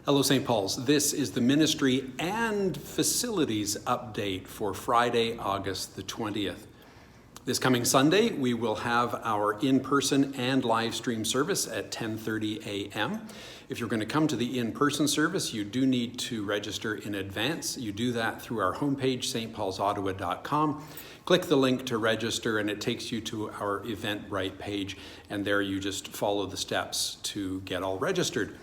Hello, St. Paul's. This is the ministry and facilities update for Friday, August the 20th. This coming Sunday, we will have our in-person and live stream service at 10:30 a.m. If you're going to come to the in-person service, you do need to register in advance. You do that through our homepage, stpaulsottawa.com. Click the link to register and it takes you to our Eventbrite page, and there you just follow the steps to get all registered.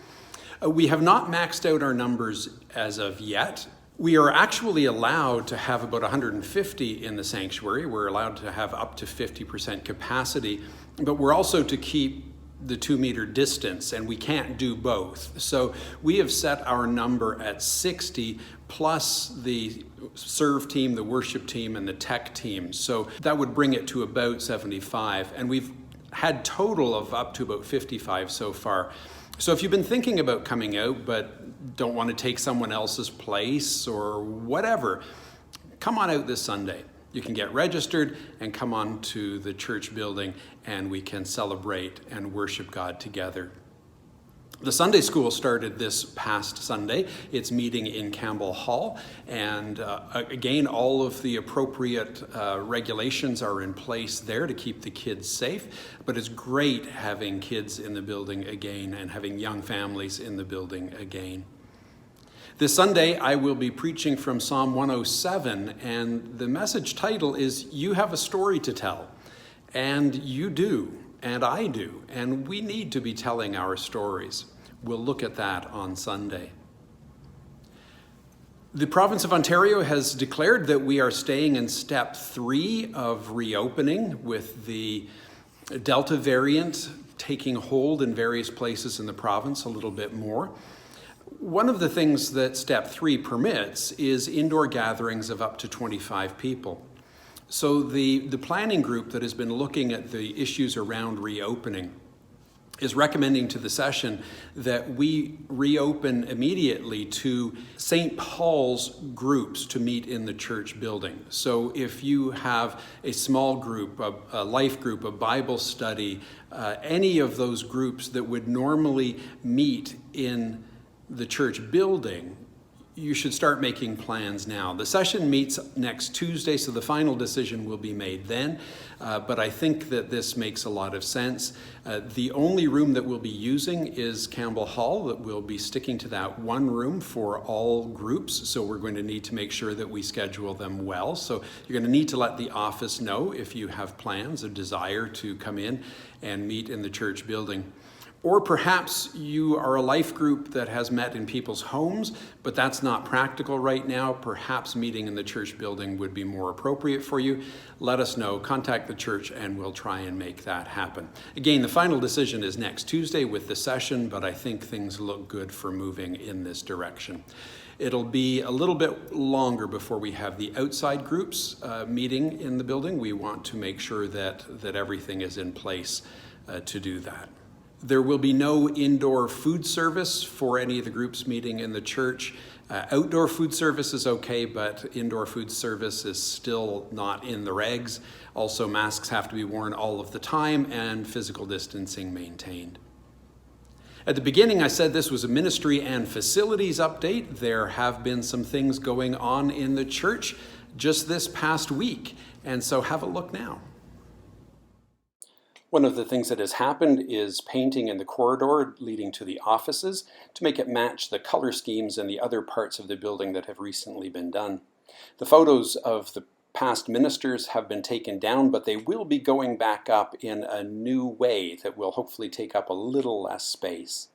We have not maxed out our numbers as of yet. We are actually allowed to have about 150 in the sanctuary. We're allowed to have up to 50% capacity, but we're also to keep the 2-meter distance, and we can't do both. So we have set our number at 60 plus the serve team, the worship team, and the tech team. So that would bring it to about 75, and we've had total of up to about 55 so far. So if you've been thinking about coming out but don't want to take someone else's place or whatever, come on out this Sunday. You can get registered and come on to the church building and we can celebrate and worship God together. The Sunday school started this past Sunday. It's meeting in Campbell Hall, and again, all of the appropriate regulations are in place there to keep the kids safe, but it's great having kids in the building again and having young families in the building again. This Sunday, I will be preaching from Psalm 107, and the message title is, You Have a Story to Tell. And you do, and I do, and we need to be telling our stories. We'll look at that on Sunday. The province of Ontario has declared that we are staying in step 3 of reopening, with the Delta variant taking hold in various places in the province a little bit more. One of the things that step 3 permits is indoor gatherings of up to 25 people. So the planning group that has been looking at the issues around reopening is recommending to the session that we reopen immediately to St. Paul's groups to meet in the church building. So if you have a small group, a life group, a Bible study, any of those groups that would normally meet in the church building, you should start making plans now. The session meets next Tuesday, so the final decision will be made then, but I think that this makes a lot of sense. The only room that we'll be using is Campbell Hall, that we'll be sticking to that one room for all groups, so we're going to need to make sure that we schedule them well. So you're going to need to let the office know if you have plans, a desire to come in and meet in the church building. Or perhaps you are a life group that has met in people's homes, but that's not practical right now. Perhaps meeting in the church building would be more appropriate for you. Let us know, contact the church, and we'll try and make that happen. Again, the final decision is next Tuesday with the session, but I think things look good for moving in this direction. It'll be a little bit longer before we have the outside groups meeting in the building. We want to make sure that everything is in place to do that. There will be no indoor food service for any of the groups meeting in the church. Outdoor food service is okay, but indoor food service is still not in the regs. Also, masks have to be worn all of the time and physical distancing maintained. At the beginning, I said this was a ministry and facilities update. There have been some things going on in the church just this past week, and so have a look now. One of the things that has happened is painting in the corridor leading to the offices to make it match the color schemes in the other parts of the building that have recently been done. The photos of the past ministers have been taken down, but they will be going back up in a new way that will hopefully take up a little less space.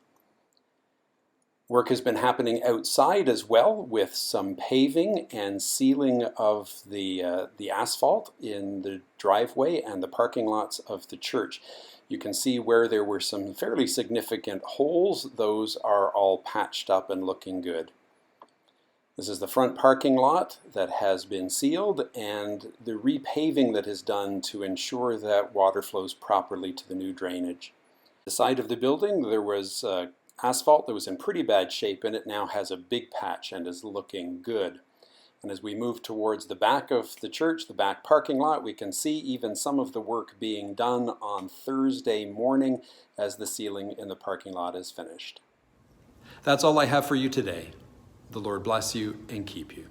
Work has been happening outside as well, with some paving and sealing of the asphalt in the driveway and the parking lots of the church. You can see where there were some fairly significant holes. Those are all patched up and looking good. This is the front parking lot that has been sealed, and the repaving that is done to ensure that water flows properly to the new drainage. The side of the building, there was asphalt that was in pretty bad shape, and it now has a big patch and is looking good. And as we move towards the back of the church, the back parking lot, we can see even some of the work being done on Thursday morning as the sealing in the parking lot is finished. That's all I have for you today. The Lord bless you and keep you.